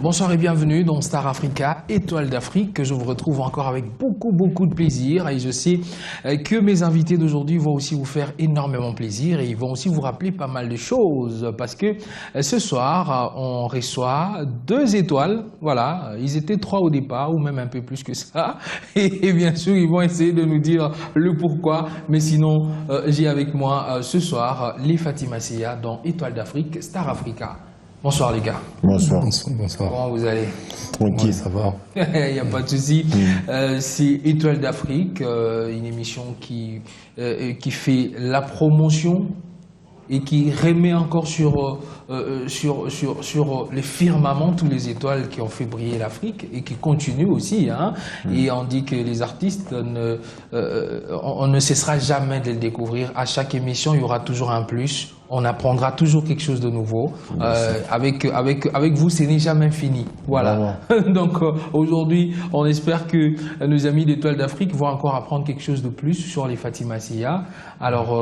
Bonsoir et bienvenue dans Star Africa, Étoile d'Afrique, que je vous retrouve encore avec beaucoup de plaisir. Et je sais que mes invités d'aujourd'hui vont aussi vous faire énormément plaisir et ils vont aussi vous rappeler pas mal de choses. Parce que ce soir, on reçoit 2 étoiles. Voilà, ils étaient 3 au départ ou même un peu plus que ça. Et bien sûr, ils vont essayer de nous dire le pourquoi. Mais sinon, j'ai avec moi ce soir les Fatima Seya dans Étoile d'Afrique, Star Africa. Bonsoir les gars. Bonsoir. Bonsoir. Comment vous allez? Tranquille. Ouais, ça va. Il n'y a pas de souci. C'est Étoile d'Afrique, une émission qui fait la promotion et qui remet encore sur les firmaments tous les étoiles qui ont fait briller l'Afrique et qui continuent aussi. Hein. Et on dit que les artistes, on ne cessera jamais de les découvrir. À chaque émission, il y aura toujours un plus. On apprendra toujours quelque chose de nouveau. Avec vous, ce n'est jamais fini. Voilà. Donc aujourd'hui, on espère que nos amis d'Étoile d'Afrique vont encore apprendre quelque chose de plus sur les Fatima Seya. Alors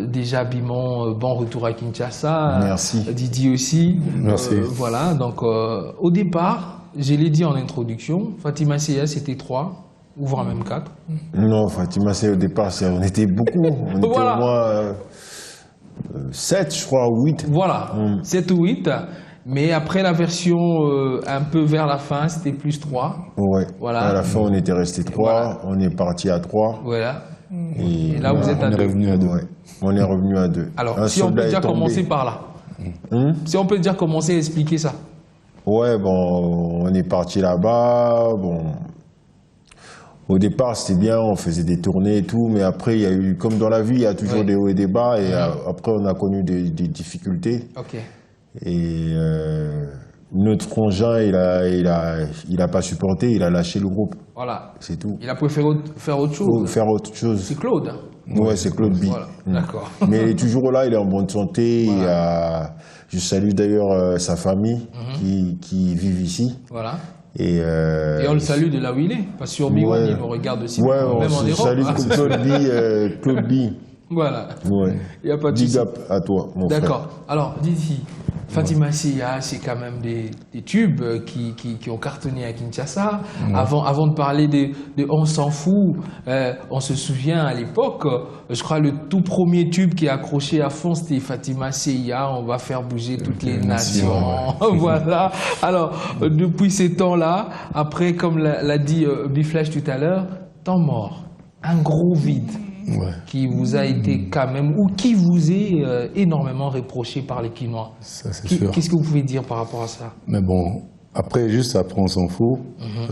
déjà, Bimon, bon retour à Kinshasa. Merci. Didier aussi. Merci. Voilà. Donc au départ, je l'ai dit en introduction, Fatima Seya c'était 3. Ou voire même 4. Non, Fatima Seya au départ, on était beaucoup. On était Voilà. au moins 7, je crois, ou 8. Voilà, 7 ou 8. Mais après la version un peu vers la fin, c'était plus 3. Ouais. Voilà. À la fin, on était resté 3. Voilà. On est parti à 3. Voilà. Et là, vous êtes à On est 2. revenu à 2. Ouais. On est revenu à 2. Alors, si on peut déjà commencer par là. Si on peut déjà commencer à expliquer ça. Ouais, bon, on est parti là-bas. Bon. Au départ, c'était bien, on faisait des tournées et tout, mais après, il y a eu, comme dans la vie, il y a toujours des hauts et des bas, et après, on a connu des difficultés. Ok. Et notre frangin, il a pas supporté, il a lâché le groupe. Voilà. C'est tout. Il a préféré faire autre Faut chose. faire autre chose. C'est Claude. Ouais, c'est Claude B. Voilà. D'accord. Mais il est toujours là, il est en bonne santé. Voilà. Je salue d'ailleurs sa famille qui vivent ici. Voilà. Et on le salue de là où il est. Parce que sur B1, il nous regarde aussi. Ouais, même en on Europe. salue Claude B. Voilà. Ouais. Il n'y a pas de Big souci. up à toi, mon frère. D'accord. Alors, Didi, Fatima Seya, c'est quand même des tubes qui ont cartonné à Kinshasa. Avant de parler de On s'en fout, on se souvient à l'époque, je crois le tout premier tube qui est accroché à fond, c'était Fatima Seya, on va faire bouger toutes les nations. Voilà. Alors, depuis ces temps-là, après, comme l'a dit Biflash tout à l'heure, temps mort, un gros vide. Ouais. Qui vous a été quand même, ou qui vous est énormément reproché par les Quinois. Ça, c'est sûr. Qu'est-ce que vous pouvez dire par rapport à ça? Mais bon, après, juste après, on s'en fout.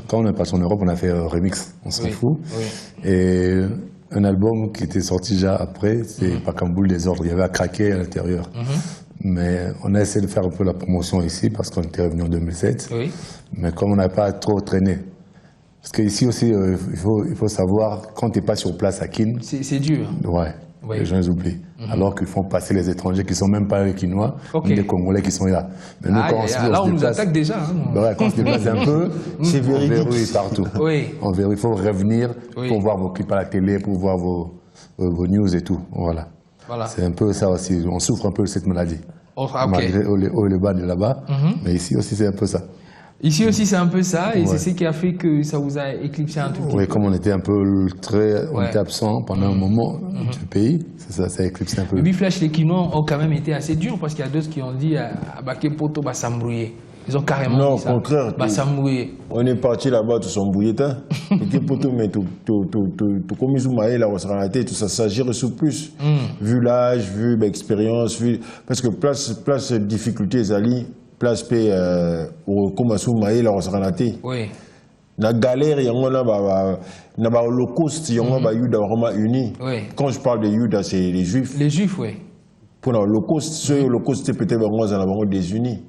Quand on est passé en Europe, on a fait un remix, on s'en fout. Oui. Et un album qui était sorti déjà après, c'est Pakamboul des ordres. Il y avait à craquer à l'intérieur. Mais on a essayé de faire un peu la promotion ici parce qu'on était revenu en 2007. Oui. Mais comme on n'a pas trop traîné. Parce qu'ici aussi, il faut savoir, quand tu n'es pas sur place à Kin, C'est dur. ouais, Oui. les gens ils oublient. Alors qu'ils font passer les étrangers qui ne sont même pas les Quinois, Ok. ni les Congolais qui sont là. Mais nous, quand Là, on nous déplace, attaque déjà. Hein. ouais, quand on se déplace un peu, C'est on véridique. verrouille partout. Oui. On verrouille, il faut revenir Oui. pour voir vos clips à la télé, pour voir vos news et tout. Voilà. Voilà. C'est un peu ça aussi. On souffre un peu de cette maladie. Ok. Malgré les hauts et les bas de là-bas. Mais ici aussi, c'est un peu ça. Ici aussi, c'est un peu ça, et Ouais. c'est ce qui a fait que ça vous a éclipsé un tout petit Oui, peu. comme on était un peu on Ouais. était absent pendant un moment du pays, ça a éclipsé un peu. Et puis Flash, les Quinois ont quand même été assez durs, parce qu'il y a d'autres qui ont dit Baké Poto va s'embrouiller. Ils ont carrément Non, dit ça. au contraire. Va s'embrouiller. On est parti là-bas, tout son bouilletin. Et que poto, mais tout comme ils ont maillé la Rosaranaté, tout ça, ça gère sous plus. Vu l'âge, vu l'expérience, parce que place difficulté, Zali, place paix, au commencement maillé la Rosaranaté. Oui. La galère, il y a un holocauste, il y a un Yuda vraiment uni. Oui. Quand je parle de Yuda, c'est les Juifs. Les Juifs, oui. Pour l'holocauste, ce holocauste, c'est peut-être vraiment des unis.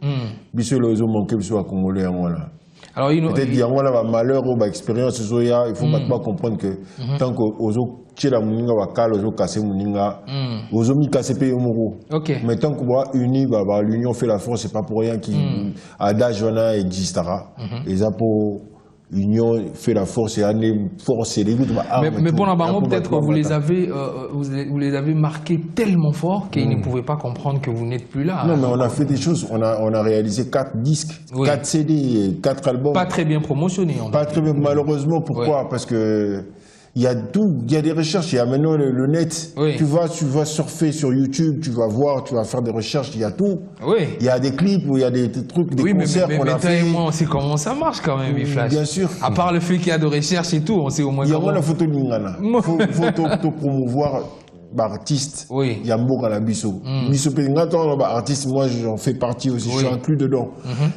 Bisous, les hommes manqués, bisous, à Congolais, là. Alors, Peut-être qu'il y a un malheur ou une expérience, il ne faut pas comprendre que tant que aux autres, tu as des wakal, aux autres cassés, aux autres cassés payés au Ok. mais tant qu'on va unis, l'union fait la force, c'est pas pour rien qu'Adage existera. Et ça pour Union fait la force et année force et les gouttes. Mais pour Nabango, peut-être que vous les avez marqués tellement fort qu'ils ne pouvaient pas comprendre que vous n'êtes plus là. Non, mais on a fait des choses. On a réalisé 4 disques, 4 CD, 4 albums. Pas très bien promotionnés. Pas très bien, malheureusement. Pourquoi? Parce que il y a tout, il y a des recherches, il y a maintenant le net. Tu vas surfer sur YouTube, tu vas voir, tu vas faire des recherches, il y a tout. Il y a des clips, il y a des trucs, des concerts qu'on a fait. Mais moi, on sait comment ça marche quand même, Flash. Bien sûr. À part le fait qu'il y a de recherche et tout, on sait au moins comment. Il y a la photo de Lingana. Il faut promouvoir l'artiste. Il y a Mboka la Bisso. Bisso artiste, moi j'en fais partie aussi, je suis inclus dedans.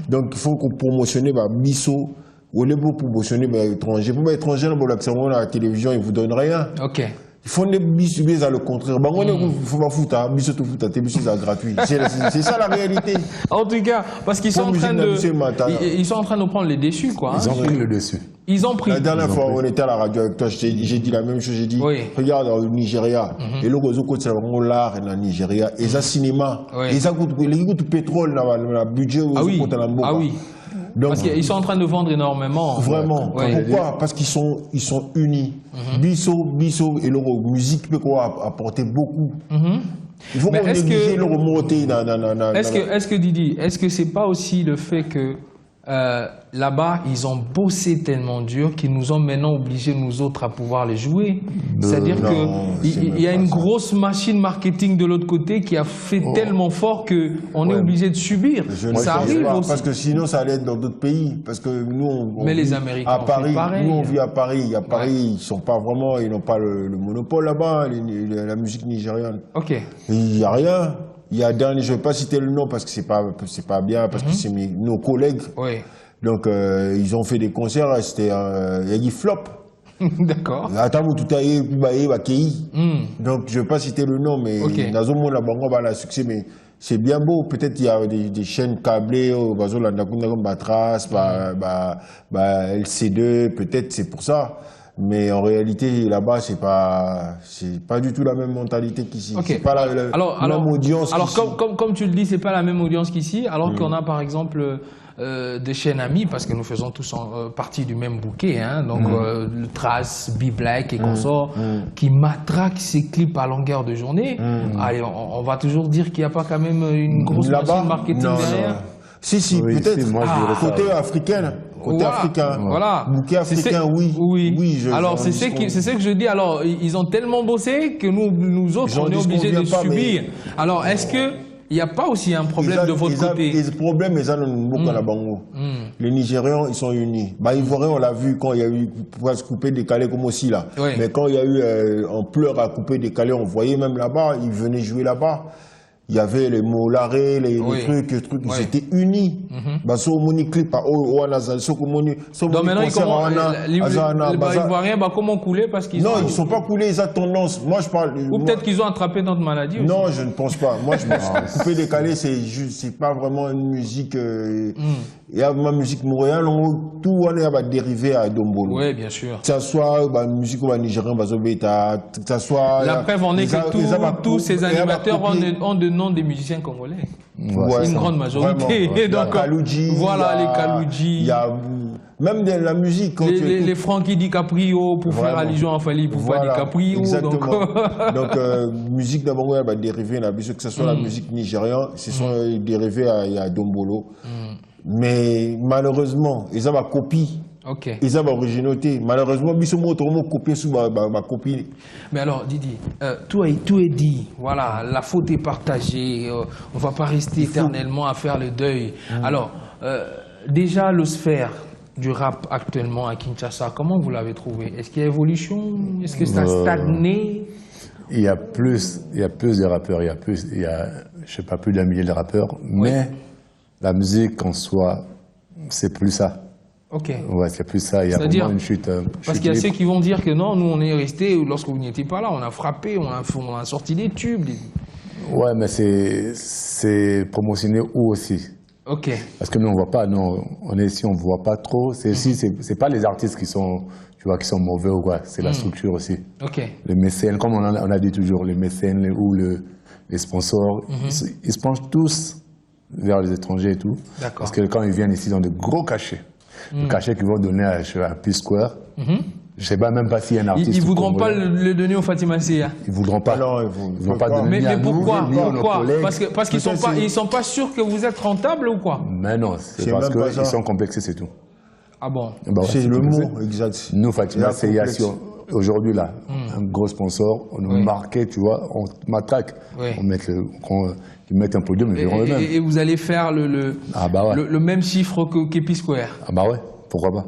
Donc il faut qu'on promotionne Bisso. Ou les beaux promotionner étrangers. Pour les étrangers, dans la télévision, ils ne vous donnent rien. Il faut des bisous à le contraire. Il faut pas foutre, bisous tout foutre, bisous c'est gratuit. C'est ça la réalité. En tout cas, parce qu'ils sont en train de prendre les déçus, quoi. Ils ont pris le dessus. Ils ont pris. La dernière fois, on était à la radio avec toi, j'ai dit la même chose. J'ai dit, regarde au Nigeria, et le côté c'est l'art dans le Nigeria, et ça cinéma, et ça coûte le pétrole dans le budget. Ah oui. Donc, parce qu'ils sont en train de vendre énormément. Vraiment. Pourquoi? Parce qu'ils sont unis. Bisso et leur musique peut apporter beaucoup. Il faut qu'on néglige leur remonter dans... Est-ce que Didi, est-ce que c'est pas aussi le fait que là-bas, ils ont bossé tellement dur qu'ils nous ont maintenant obligés, nous autres, à pouvoir les jouer? C'est-à-dire qu'il y a une grosse machine marketing de l'autre côté qui a fait tellement fort qu'on est obligé de subir. Ça arrive aussi. Parce que sinon, ça allait être dans d'autres pays. Parce que nous, mais les Américains à Paris, pareil. Nous, on vit à Paris. À Paris, ils n'ont pas le monopole là-bas, la musique nigériane. Il n'y a rien. Il y a je ne vais pas citer le nom parce que c'est pas bien, parce que c'est nos collègues. Donc, ils ont fait des concerts, il y a eu flop. D'accord. Donc, je ne vais pas citer le nom, mais dans un monde, on a succès, mais c'est bien beau. Peut-être il y a des chaînes câblées, Batras, LC2, peut-être c'est pour ça. Mais en réalité, là-bas, c'est pas du tout la même mentalité qu'ici. C'est pas la même audience. Alors, comme tu le dis, c'est pas la même audience qu'ici, alors qu'on a par exemple des chaînes amies, parce que nous faisons tous partie du même bouquet, hein, donc le Trace, B-Black et consorts, qui matraquent ces clips à longueur de journée. Allez, on va toujours dire qu'il n'y a pas quand même une grosse machine marketing derrière. Non. Si, peut-être. Côté africain. Côté africain. Voilà. Bouquet africain, oui. Alors, c'est ce que je dis. Alors, ils ont tellement bossé que nous autres, on est obligés de subir. Alors, est-ce que il n'y a pas aussi un problème de votre côté? Les problèmes, ils ont beaucoup à la Bango. Les Nigérians, ils sont unis. Ivoiriens, on l'a vu quand il y a eu pour se couper, décaler comme aussi là. Mais quand il y a eu en pleurs à couper, décaler, on voyait même là-bas, ils venaient jouer là-bas. Il y avait les mots l'arrêt, les trucs, ils étaient unis. Donc maintenant, les Ivoiriens, comment couler parce qu'ils non, ils ne sont pas coulés, ils ont tendance. Moi, je parle. Ou peut-être qu'ils ont attrapé notre maladie aussi. Non, je ne pense pas. Moi, je pense que couper décalé, c'est pas vraiment une musique. Il y a ma musique montréal, tout va dériver à Dombolo. Oui, bien sûr. Que ce soit la musique nigérienne, que ce soit. La preuve en est que tous ces animateurs ont de noms des musiciens congolais. Une grande majorité. Donc, voilà les Kaloudji. Il y a même de la musique. Les Frankie DiCaprio pour faire allusion à Fali pour faire DiCaprio. Exactement. Donc, musique d'abord va dériver, que ce soit la musique nigérienne, ce sont dérivés à Dombolo. Mais malheureusement, ils ont ma copie. Ils ont ma originalité. Malheureusement, ils ont copié sous ma copie. Mais alors, Didi, tout est dit. Voilà, la faute est partagée. On ne va pas rester éternellement à faire le deuil. Alors, déjà, le sphère du rap actuellement à Kinshasa, comment vous l'avez trouvé? Est-ce qu'il y a évolution? Est-ce que ça a stagné? Il y a plus de rappeurs. Il y a je sais pas, plus d'un millier de rappeurs. Mais la musique en soi, c'est plus ça. Ouais, c'est plus ça. Il y a vraiment une chute. Parce qu'il y a ceux qui vont dire que non, nous on est restés, lorsque vous n'étiez pas là, on a frappé, on a sorti des tubes. Ouais, mais c'est promotionné où aussi? Parce que nous on voit pas, on est ici, on voit pas trop. C'est pas les artistes qui sont, tu vois, qui sont mauvais ou quoi. C'est la structure aussi. Les mécènes, comme on a dit toujours, les mécènes ou les sponsors, ils se penchent tous vers les étrangers et tout. Parce que quand ils viennent ici, ils ont de gros cachets. le cachet qu'ils vont donner à P-Square. Je ne sais pas même pas s'il y a un artiste. Ils ne voudront pas le donner au Fatima Sia. Ils ne voudront pas. Non, ils vont pas donner. Mais pourquoi, pourquoi Parce qu'ils ne sont pas sûrs que vous êtes rentable ou quoi? Mais non, c'est parce qu'ils sont complexés, c'est tout. Ah bon? Bah, c'est le mot exact. Nous, Fatima Sia, aujourd'hui, là, un gros sponsor, on nous marquait, tu vois, on matraque. Ils mettent un podium, ils verront eux-mêmes. Et vous allez faire le même chiffre qu'Epi Square? Ah bah ouais, pourquoi pas?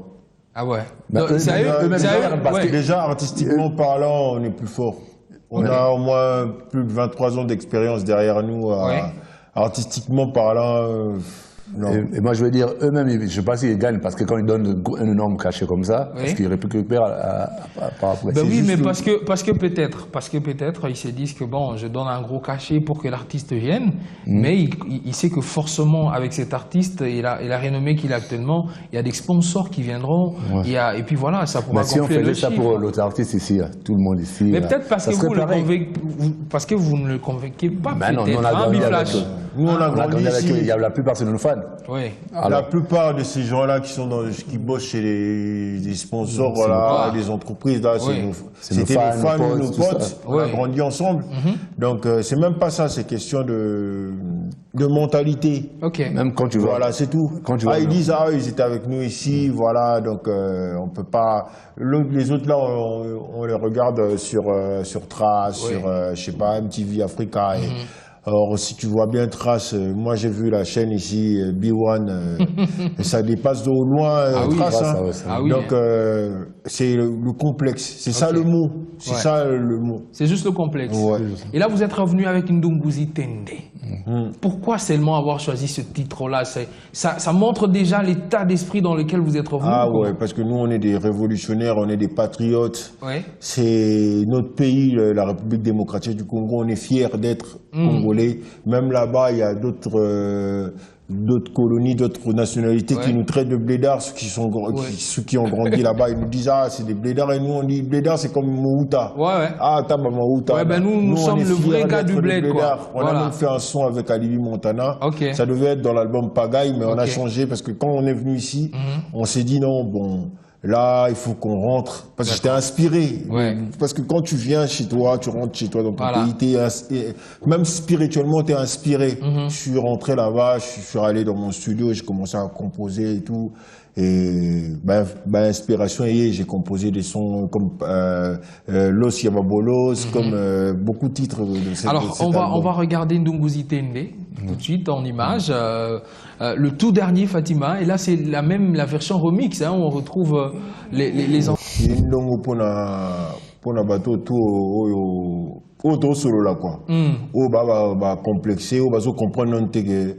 Ah ouais. Sérieux, parce que déjà, artistiquement parlant, on est plus fort. On a au moins plus de 23 ans d'expérience derrière nous. Artistiquement parlant, non. Et moi, je veux dire, eux-mêmes, je ne sais pas s'ils gagnent, parce que quand ils donnent un énorme cachet comme ça, parce qu'ils récupèrent par après. Ben oui, mais parce que peut-être, ils se disent que bon, je donne un gros cachet pour que l'artiste vienne, mais il sait que forcément, avec cet artiste et la renommée qu'il a actuellement, il y a des sponsors qui viendront, et puis voilà, ça pourra gonfler le chiffre. Si on faisait ça pour l'autre artiste ici, tout le monde ici. Mais peut-être parce que vous ne le convainquez pas, peut-être, Nous, on a grandi ici. Il y a la plupart, c'est nos fans. Oui. La plupart de ces gens-là qui bossent chez les sponsors, des entreprises, c'était nos fans, nos potes. On a grandi ensemble. Donc, c'est même pas ça, c'est question de mentalité. Même quand tu vois. Voilà, c'est tout. Ils disent, ils étaient avec nous ici, voilà, donc on peut pas. Les autres là, on les regarde sur Trace, sur, je sais pas, MTV Africa. Alors, si tu vois bien Trace, moi j'ai vu la chaîne ici, B1, ça dépasse de loin Trace. Donc, c'est le complexe. C'est ça le mot. C'est ça le mot. C'est juste le complexe. Et là, vous êtes revenu avec Ndunguzi Tende. Pourquoi seulement avoir choisi ce titre-là? Ça montre déjà l'état d'esprit dans lequel vous êtes revenu. Ah ouais, parce que nous, on est des révolutionnaires, on est des patriotes. C'est notre pays, la République démocratique du Congo. On est fiers d'être congolais. Même là-bas, il y a d'autres colonies, d'autres nationalités qui nous traitent de blédards, ceux qui ont grandi là-bas, ils nous disent c'est des blédards, et nous on dit blédards c'est comme Mouta. Mouta. Nous sommes le vrai gars du bled, quoi. On a même fait un son avec Alibi Montana. Ça devait être dans l'album Pagaille, mais on a changé parce que quand on est venu ici, on s'est dit non, bon. Là, il faut qu'on rentre. Parce que j'étais inspiré. Parce que quand tu viens chez toi, tu rentres chez toi dans ton pays, même spirituellement, tu es inspiré. Je suis rentré là-bas, je suis allé dans mon studio, j'ai commencé à composer et tout. Et inspiration, j'ai composé des sons comme Los Yababolos, comme beaucoup de titres de cette Alors, on va regarder Ndunguzi Tende tout de suite en image. Le tout dernier Fatima, et là c'est la version remix, où on retrouve les enfants. Pour bateau tout au solo là quoi. Complexé, comprendre que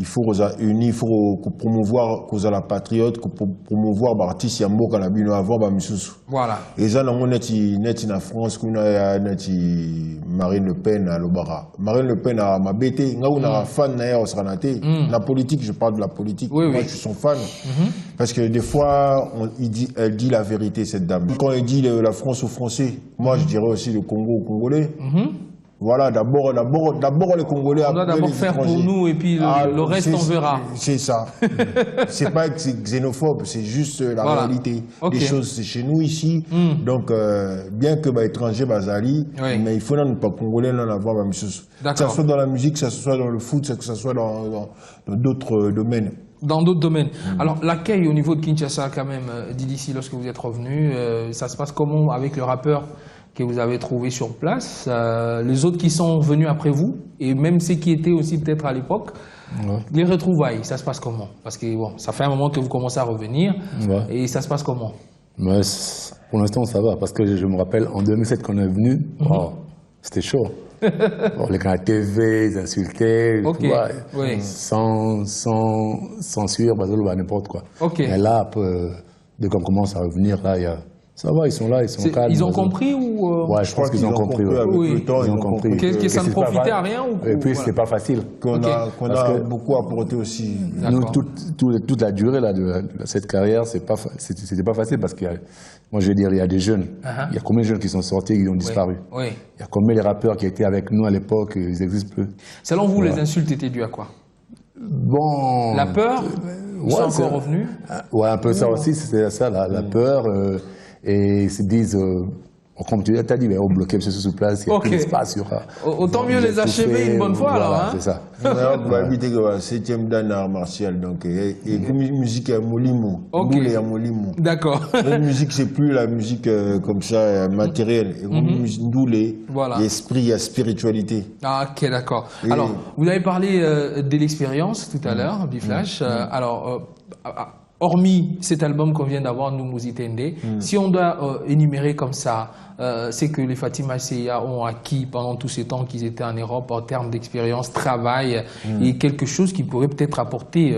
il faut unir, il faut promouvoir la patriote, promouvoir l'artiste yambo quand bino avant misusu. Voilà. Et ça on est na France qu'on a Marine Le Pen à l'Obara. Marine Le Pen a ma BT, nga on fan na osranate. La politique, je parle de la politique. Moi je suis son fan. Parce que des fois elle dit la vérité cette dame. Quand elle dit la France aux Français, moi je dirais aussi le Congo aux Congolais. Voilà, d'abord les Congolais. On doit d'abord faire pour nous et puis le reste on verra. C'est ça. C'est pas xénophobe, c'est juste la réalité des choses. C'est chez nous ici. Donc, bien que étranger Bazali, mais il faut ne pas Congolais n'en avoir même chose. Que ce soit dans la musique, que ce soit dans le foot, que ce soit dans d'autres domaines. Dans d'autres domaines. Alors, l'accueil au niveau de Kinshasa, quand même, Didissi, lorsque vous êtes revenu, ça se passe comment avec le rappeur que vous avez trouvé sur place, les autres qui sont venus après vous, et même ceux qui étaient aussi peut-être à l'époque, les retrouvailles, ça se passe comment? Parce que bon, ça fait un moment que vous commencez à revenir, et ça se passe comment? Pour l'instant, ça va, parce que je me rappelle, en 2007, quand on est venu, c'était chaud. Les gens à la TV, ils insultaient, sans censure, n'importe quoi. Et là, dès qu'on commence à revenir, là, ça va, ils sont là, ils sont calmes. Ils ont compris ou Ouais, je pense qu'ils ont compris. Ils ont compris. Que ça ne profitait à rien ou Et puis, c'est pas facile. Qu'on a beaucoup apporté aussi. Nous, toute la durée là, de cette carrière, c'était pas facile parce que, moi, je veux dire, il y a des jeunes. Il y a combien de jeunes qui sont sortis et qui ont disparu? Il y a combien de rappeurs qui étaient avec nous à l'époque, ils n'existent plus. Selon vous, les insultes étaient dues à quoi? Bon. La peur? Ils sont encore revenus? Ouais, un peu ça aussi, c'est ça, la peur. Et ils se disent, comme tu as dit, on bloquait M. sur place, il y a plus d'espace. Autant mieux les achever une bonne fois, voilà, alors. Hein? C'est ça. On va habiter le 7e dan art martial, donc, et comme musique à Molimo. D'accord. La musique, c'est plus la musique comme ça, matérielle. Et comme musique doulée, il y a esprit, il y a spiritualité. Ah, ok, d'accord. Alors, vous avez parlé de l'expérience tout à l'heure, Biflash. Alors, hormis cet album qu'on vient d'avoir, Nummuzi Tende, si on doit énumérer comme ça, c'est que les Fatima Seiya ont acquis pendant tous ces temps qu'ils étaient en Europe en termes d'expérience, travail et quelque chose qui pourrait peut-être apporter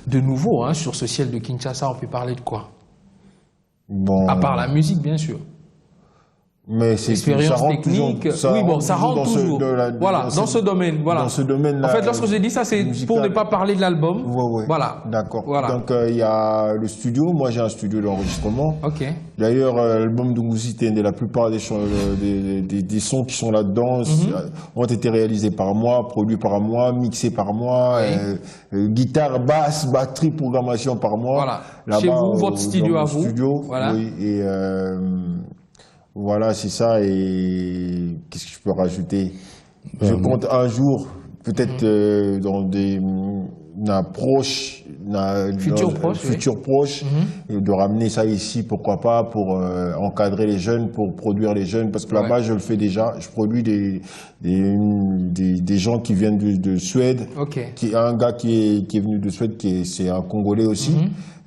de nouveau hein, sur ce ciel de Kinshasa. On peut parler de quoi? À part la musique, bien sûr. Mais c'est expérience technique. Oui, bon, ça rentre toujours. Dans ce domaine. Voilà. Dans ce domaine-là. En fait, lorsque je dis ça, c'est pour ne pas parler de l'album. Ouais. Voilà. D'accord. Voilà. Donc, il y a le studio. Moi, j'ai un studio d'enregistrement. Ok. D'ailleurs, l'album de Nummuzi Tende, la plupart des sons qui sont là-dedans ont été réalisés par moi, produits par moi, mixés par moi, guitare, basse, batterie, programmation par moi. Voilà. Chez vous, votre studio à vous. Voilà. Oui, et voilà, c'est ça. Et qu'est-ce que je peux rajouter? Je compte un jour, peut-être dans une approche, futur proche, de ramener ça ici, pourquoi pas, pour encadrer les jeunes, pour produire les jeunes, parce que là-bas, je le fais déjà. Je produis des gens qui viennent de Suède. Un gars qui est venu de Suède, c'est un Congolais aussi.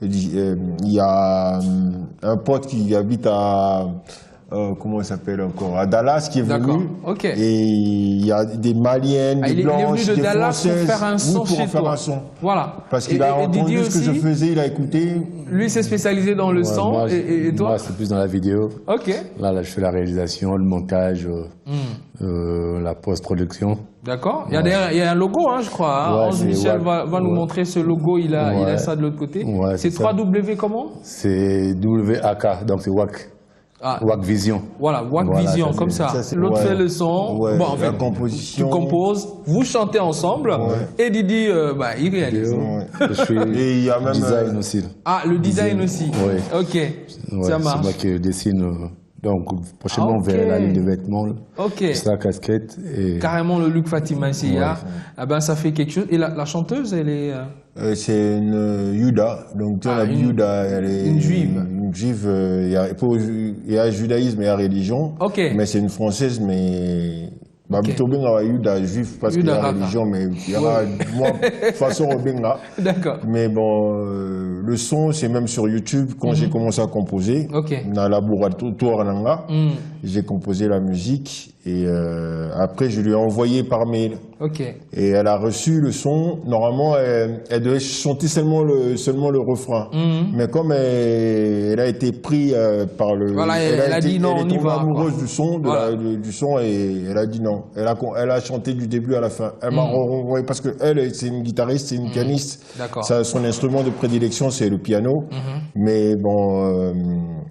Il y a un pote qui habite à... comment il s'appelle encore? À Dallas qui est venu. Et il y a des Maliennes, des Blanches, des Françaises. Pour faire un son chez toi. Voilà. Parce qu'il a entendu ce que je faisais, il a écouté. Lui s'est spécialisé dans le son. Et toi? Moi, c'est plus dans la vidéo. Là, je fais la réalisation, le montage, la post-production. D'accord. Il y a un logo, hein, je crois. Hein. Ange Michel va nous montrer ce logo. Il a ça de l'autre côté. C'est 3W comment? C'est WAK, donc c'est WAK. WAK Vision. Voilà, WAK Vision, comme ça. L'autre fait le son. Bon, en fait, la composition. Tu composes, vous chantez ensemble, et Didi, il réalise. Et il y a même design aussi. Ah, le design aussi. Oui. Ok, ça marche. C'est moi qui dessine. Donc, prochainement, vers la ligne de vêtements. C'est la casquette. Et... Carrément le look Fatima Seiya. Ça fait quelque chose. Et la chanteuse, elle est... c'est une Yuda. Donc, tu as Yuda, elle est... Une juive. Une juive. Il y a judaïsme et il y a religion. Mais c'est une française, mais... Yuda juif parce qu'il y a la religion, mais il y aura façon Obenga. D'accord. Mais bon, le son, c'est même sur YouTube quand j'ai commencé à composer. Dans la laboratoire Nanga, j'ai composé la musique et après je lui ai envoyé par mail. Et elle a reçu le son. Normalement, elle devait chanter seulement le refrain. Mais comme elle a été prise par le... elle a dit non, on y va. Elle est amoureuse du son, du son et elle a dit non. Elle a chanté du début à la fin. Elle m'a renvoyé parce que elle, c'est une guitariste, c'est une pianiste. Son instrument de prédilection, c'est le piano. Mais bon,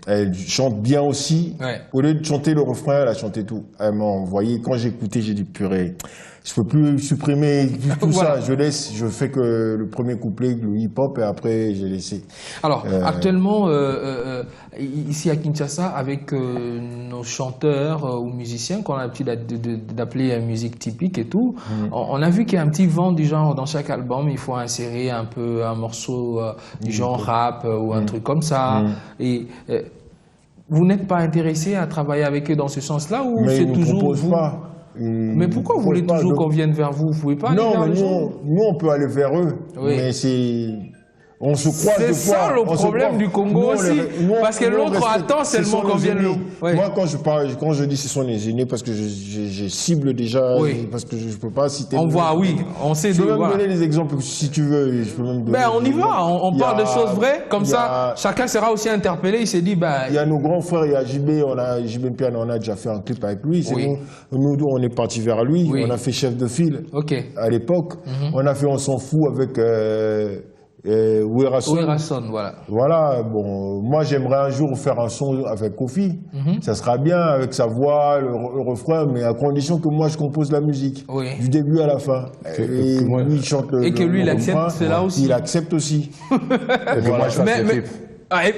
elle chante bien aussi. Au lieu de chanter le refrain, elle a chanté tout. Elle m'a envoyé. Quand j'ai écouté, j'ai dit purée. Je peux plus supprimer tout ça. Je fais que le premier couplet, le hip-hop, et après j'ai laissé. Alors actuellement, ici à Kinshasa, avec nos chanteurs ou musiciens qu'on a l'habitude d'appeler musique typique et tout, on a vu qu'il y a un petit vent du genre dans chaque album. Il faut insérer un peu un morceau du genre rap ou un truc comme ça. Et vous n'êtes pas intéressé à travailler avec eux dans ce sens-là ou c'est toujours vous? Mais pourquoi vous voulez toujours qu'on vienne vers vous? Vous pouvez pas aller vers nous on peut aller vers eux, mais c'est... On se croise de fois. C'est ça le problème du Congo aussi. Parce que l'autre attend seulement qu'on vienne nous. Moi, quand je dis ce sont les aînés, parce que je cible déjà, parce que je ne peux pas citer. On voit, on sait. Je peux même donner des exemples si tu veux. Je peux même donner on y va, on parle de choses vraies. Comme ça, chacun sera aussi interpellé. Il s'est dit, il y a nos grands frères, il y a JB Piano, on a déjà fait un clip avec lui. Nous, on est parti vers lui. On a fait chef de file à l'époque. On a fait On s'en fout avec... Werason, voilà. Voilà, bon, moi j'aimerais un jour faire un son avec Kofi. Ça sera bien avec sa voix, le refrain, mais à condition que moi je compose la musique. Du début à la fin. Et lui il chante et que lui il accepte cela aussi. Il accepte aussi. Et que moi je fasse le clip.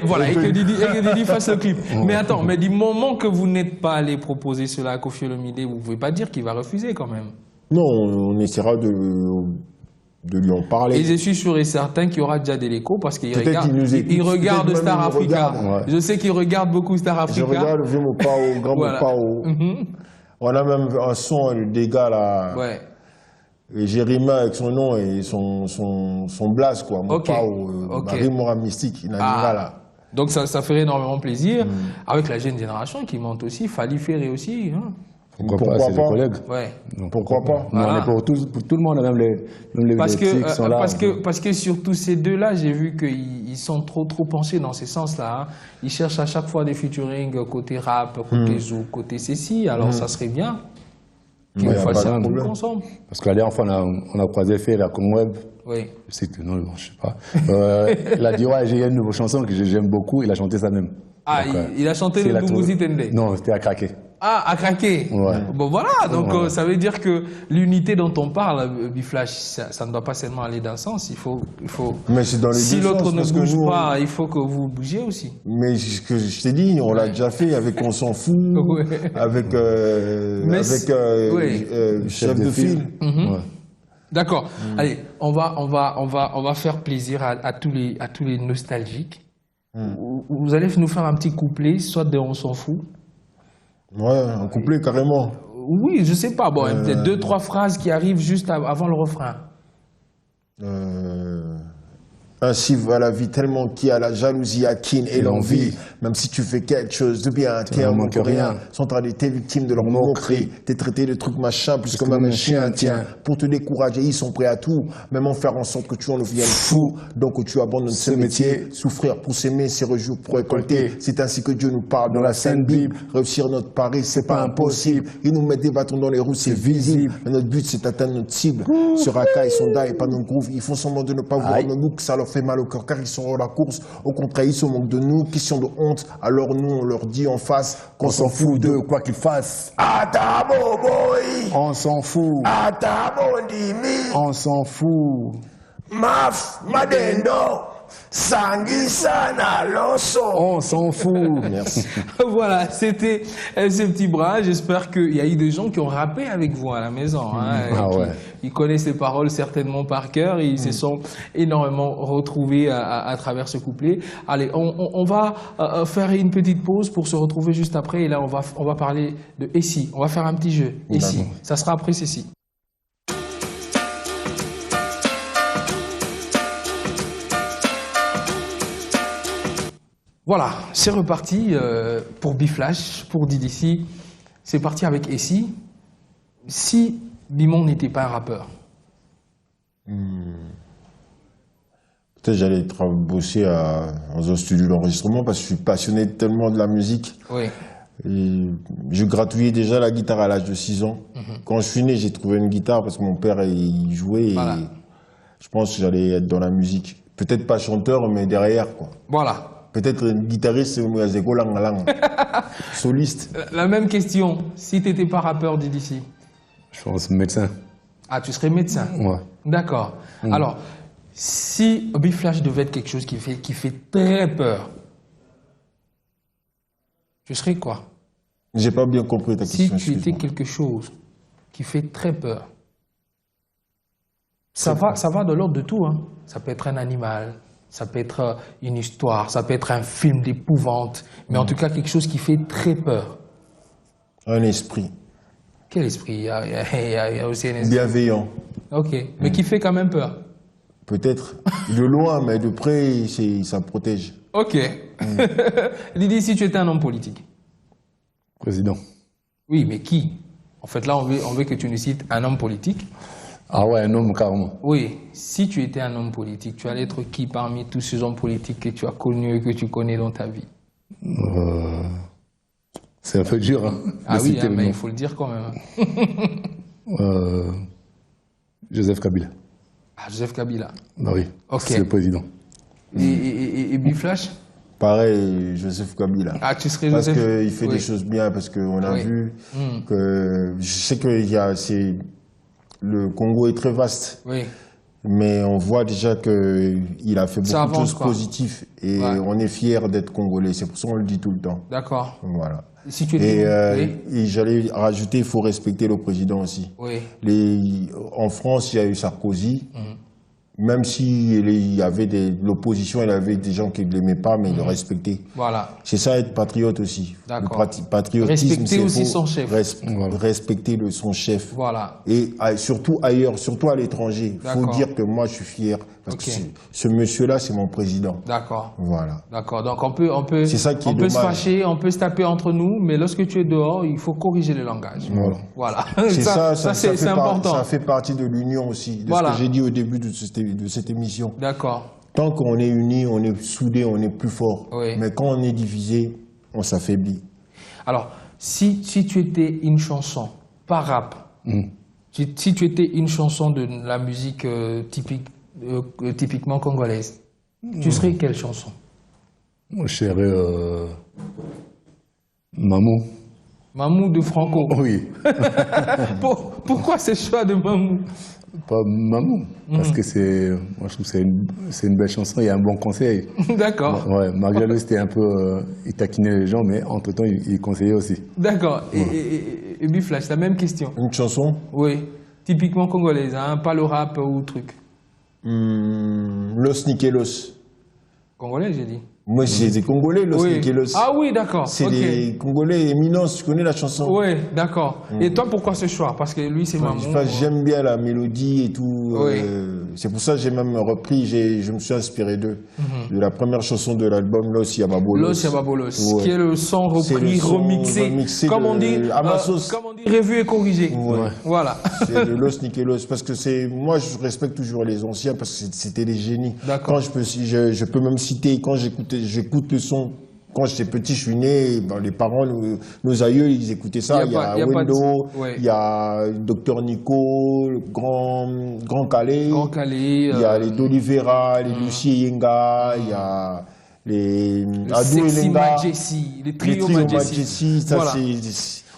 Voilà, et que Didi fasse le clip. Mais attends, mais du moment que vous n'êtes pas allé proposer cela à Koffi Olomide, vous ne pouvez pas dire qu'il va refuser quand même. Non, on essaiera de lui en parler. Et je suis sûr et certain qu'il y aura déjà des échos parce qu'il regarde Star Africa. Je sais qu'il regarde beaucoup Star Africa. Je regarde le vieux Mopao, grand Mopao. On a même un son, des gars là. Ouais. Et Jérima avec son nom et son blaze, quoi. Mopao, Rimora Mystique, là. Donc ça ferait énormément plaisir. Avec la jeune génération qui monte aussi, Fally Ferré aussi. Hein. Pourquoi pas, c'est des collègues. Ouais. Pourquoi pas. On est pour tout le monde, même les petits qui sont là. Parce que sur tous ces deux-là, j'ai vu qu'ils sont trop pensés dans ces sens-là. Hein. Ils cherchent à chaque fois des featuring côté rap, côté zouk, côté ceci. Alors ça serait bien qu'ils fassent un truc ensemble. Parce que la dernière fois, on a croisé fait la Comweb. Oui. C'est que non, je sais pas. Il a dit ouais, j'ai une nouvelle chanson que j'aime beaucoup. Il a chanté ça même. Ah, donc, il a chanté le Dougouzi Tende. Non, c'était à craquer. Ah, à craquer. Ouais. Bon voilà, donc ça veut dire que l'unité dont on parle, Biflash, ça ne doit pas seulement aller d'un sens. Il faut. Mais c'est dans les si deux l'autre sens, ne parce que bouge nous, pas, il faut que vous bougiez aussi. Mais ce que je t'ai dit, on l'a déjà fait avec On s'en fout, avec chef de file. D'accord. Allez, on va faire plaisir à tous les nostalgiques. Vous allez nous faire un petit couplet, soit de On s'en fout. Ouais, un couplet carrément. Oui, je sais pas. Bon, peut-être 2-3 phrases qui arrivent juste avant le refrain. Ainsi va la vie tellement qu'il y a la jalousie, la kin et l'envie. Même si tu fais quelque chose de bien, t'es un manque rien. Sont en été victimes de leur moquerie. T'es traité de trucs machin plus comme un chien, tiens. Pour te décourager, ils sont prêts à tout. Même en faire en sorte que tu en deviennes fou. Donc tu abandonnes ce métier. Souffrir pour s'aimer, c'est rejour pour récolter. C'est ainsi que Dieu nous parle dans la Sainte Bible. Réussir notre pari, c'est pas impossible. Ils nous mettent des bâtons dans les roues, c'est visible. Mais notre but, c'est d'atteindre notre cible. Sur Aka, ils sont là et pas nos grooves. Ils font semblant de ne pas voir nos looks, ça leur fait mal au cœur car ils sont hors la course. Au contraire, ils se moquent de nous. Question de honte. Alors nous, on leur dit en face qu'on s'en fout d'eux, quoi qu'ils fassent. Atabo boy. On s'en fout. Atabo dimi. On s'en fout. Maf madendo. Sanguisana Loso. On s'en fout. Merci. Voilà, c'était ce petit bras. J'espère qu'il y a eu des gens qui ont rappé avec vous à la maison. Hein, ils connaissent les paroles certainement par cœur. Ils se sont énormément retrouvés à travers ce couplet. Allez, on va faire une petite pause pour se retrouver juste après. Et là, on va parler de Essie. On va faire un petit jeu. Essie. Ça sera après ceci. Voilà, c'est reparti pour Biflash, pour DDC. C'est parti avec Essie. Si Bimon n'était pas un rappeur. Peut-être j'allais bosser dans un studio d'enregistrement parce que je suis passionné tellement de la musique. Oui. Et je gratouillais déjà la guitare à l'âge de 6 ans. Quand je suis né, j'ai trouvé une guitare parce que mon père il jouait. Et je pense que j'allais être dans la musique. Peut-être pas chanteur, mais derrière, quoi. Voilà. Peut-être guitariste, soliste. La même question, si tu n'étais pas rappeur DDC. Je pense médecin. Ah, tu serais médecin? Ouais. D'accord. Alors, si Biflash devait être quelque chose qui fait très peur, tu serais quoi? J'ai pas bien compris ta question. Si tu étais quelque chose qui fait très peur, ça va de l'ordre de tout. Hein. Ça peut être un animal. Ça peut être une histoire, ça peut être un film d'épouvante, mais en tout cas quelque chose qui fait très peur. Un esprit. Quel esprit? Il y a aussi un esprit. Bienveillant. Ok, mais qui fait quand même peur. Peut-être. De loin, mais de près, ça protège. Ok. Didi, si tu étais un homme politique. Président. Oui, mais qui? En fait, là, on veut que tu nous cites un homme politique. Ah ouais, un homme carrément. Oui, si tu étais un homme politique, tu allais être qui parmi tous ces hommes politiques que tu as connus et que tu connais dans ta vie? C'est un peu dur, hein. Ah oui, hein, mais il faut le dire quand même. Joseph Kabila. Ah, Joseph Kabila. Bah oui, Ok. c'est le président. Et Biflash? Pareil, Joseph Kabila. Ah, tu serais parce Joseph? Parce qu'il fait Oui. des choses bien, parce qu'on a Oui. vu que... Je sais que le Congo est très vaste. Oui. Mais on voit déjà qu'il a fait beaucoup de choses positives et ouais. on est fiers d'être Congolais. C'est pour ça qu'on le dit tout le temps. D'accord. Voilà. Si tu oui. Et j'allais rajouter, il faut respecter le président aussi. Oui. En France, il y a eu Sarkozy. Même s'il y avait l'opposition, il y avait des gens qui ne l'aimaient pas, mais il le respectait. Voilà. C'est ça être patriote aussi. D'accord. Le patriotisme, respecter aussi son chef. Respecter son chef. Voilà. Et surtout ailleurs, surtout à l'étranger. Il faut dire que moi, je suis fier. Parce que ce monsieur-là, c'est mon président. D'accord. Voilà. D'accord. Donc, on peut se fâcher, on peut se taper entre nous, mais lorsque tu es dehors, il faut corriger le langage. Voilà. Ça c'est important. Ça fait partie de l'union aussi, de ce que j'ai dit au début de cette émission. D'accord. Tant qu'on est unis, on est soudés, on est plus fort. Oui. Mais quand on est divisé, on s'affaiblit. Alors, si tu étais une chanson, pas rap, si tu étais une chanson de la musique typiquement congolaise, tu serais quelle chanson? Moi, je serais Mamou. Mamou de Franco. Oui. Pourquoi ce choix de Mamou? Pas Mamou, parce que moi je trouve que c'est une belle chanson, il y a un bon conseil. D'accord. Ouais, Marc-Jalo, c'était un peu, il taquinait les gens, mais entre-temps, il conseillait aussi. D'accord. Et Biflash, la même question. Une chanson? Oui. Typiquement congolaise, hein, pas le rap ou truc. Los Nikelos. Congolais, j'ai dit. Moi, c'est des Congolais, Los Nikelos. Ah oui, d'accord. C'est des Congolais éminents, tu connais la chanson? Oui, d'accord. Et toi, pourquoi ce choix? Parce que lui, c'est Mamou. J'aime bien la mélodie et tout. C'est pour ça que j'ai même repris, je me suis inspiré d'eux. De la première chanson de l'album, Los Yababolos. Los Yababolos, qui est le son repris, remixé, comme on dit, revu et corrigé. Voilà. C'est de Los Nikelos, parce que moi, je respecte toujours les anciens, parce que c'était des génies. D'accord. Quand je peux même citer, quand j'écoute le son, quand j'étais petit, je suis né, les parents, nos aïeux, ils écoutaient ça. Il y a Wendo, il y a Dr Nico, Grand Calais, il y a les D'Oliveira, les Lucie Yenga, il y a les Adou Elenga, les trio Majesty. Ça, voilà.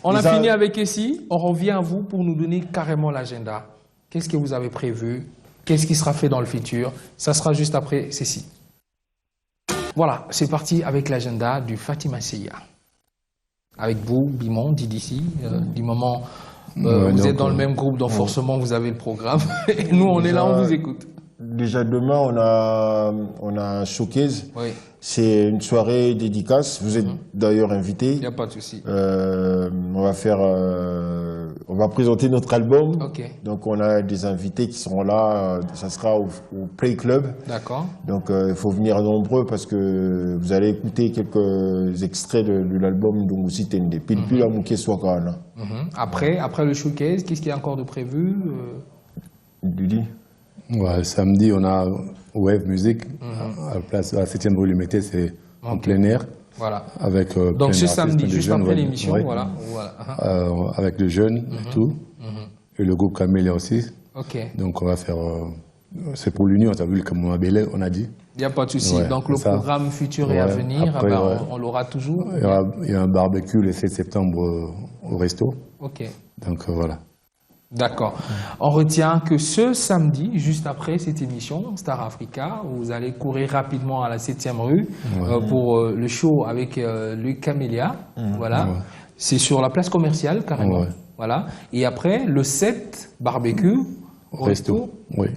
On a fini avec ici. On revient à vous pour nous donner carrément l'agenda. Qu'est-ce que vous avez prévu? Qu'est-ce qui sera fait dans le futur? Ça sera juste après ceci. Voilà, c'est parti avec l'agenda du Fatima Seiya. Avec vous, Bimon, DDC, du moment vous êtes dans le même groupe, donc forcément vous avez le programme. Et nous, on est là, on vous écoute. Déjà demain, on a un showcase. Oui. C'est une soirée dédicace. Vous êtes d'ailleurs invités. Il n'y a pas de souci. On va présenter notre album. Okay. Donc on a des invités qui seront là. Ça sera au Play Club. D'accord. Donc il faut venir nombreux parce que vous allez écouter quelques extraits de l'album Ndongo Tende. Pilpil Amuke Swakana. Après le showcase, qu'est-ce qu'il y a encore de prévu? Dudi. Ouais, samedi, on a Wave Music, à la place de la 7e rue Lumété, c'est en plein air. Voilà. Avec donc ce samedi, juste après l'émission, voilà. Avec les jeunes et tout. Et le groupe Camélia aussi. Ok. Donc on va faire... c'est pour l'union, tu as vu, comme on a dit. Il n'y a pas de souci. Donc le programme futur et à venir, après, on l'aura toujours. Il y a un barbecue le 7 septembre au resto. Ok. Donc voilà. D'accord. On retient que ce samedi, juste après cette émission, Star Africa, vous allez courir rapidement à la 7e rue pour le show avec le Camélia. Voilà. C'est sur la place commerciale, carrément. Voilà. Et après, le 7, barbecue. Resto. Oui.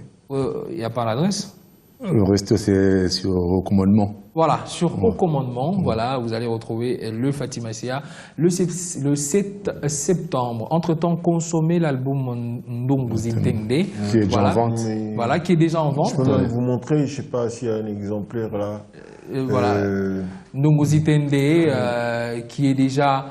Il n'y a pas l'adresse? Le resto, c'est sur recommandement. Voilà, sur recommandement, voilà, vous allez retrouver le Fatima Seiya le 7 septembre. Entre-temps, consommez l'album Ndongo Tende. Qui est déjà en vente. Voilà, qui est déjà en vente. Je peux même vous montrer, je ne sais pas s'il y a un exemplaire là. Voilà, Ndongo Tende, qui est déjà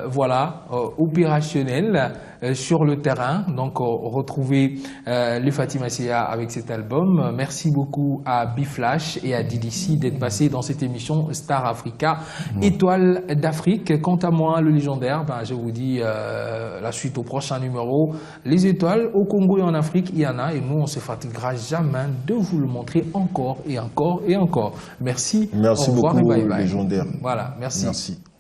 voilà, opérationnel sur le terrain. Donc, retrouvez les Fatima Sia avec cet album. Merci beaucoup à Biflash et à DDC d'être passés dans cette émission Star Africa, Étoile d'Afrique. Quant à moi, le légendaire, je vous dis la suite au prochain numéro. Les étoiles au Congo et en Afrique, il y en a, et nous, on ne se fatiguera jamais de vous le montrer encore et encore et encore. Merci. Merci au revoir beaucoup, et bye bye. légendaire. Voilà, merci. Merci.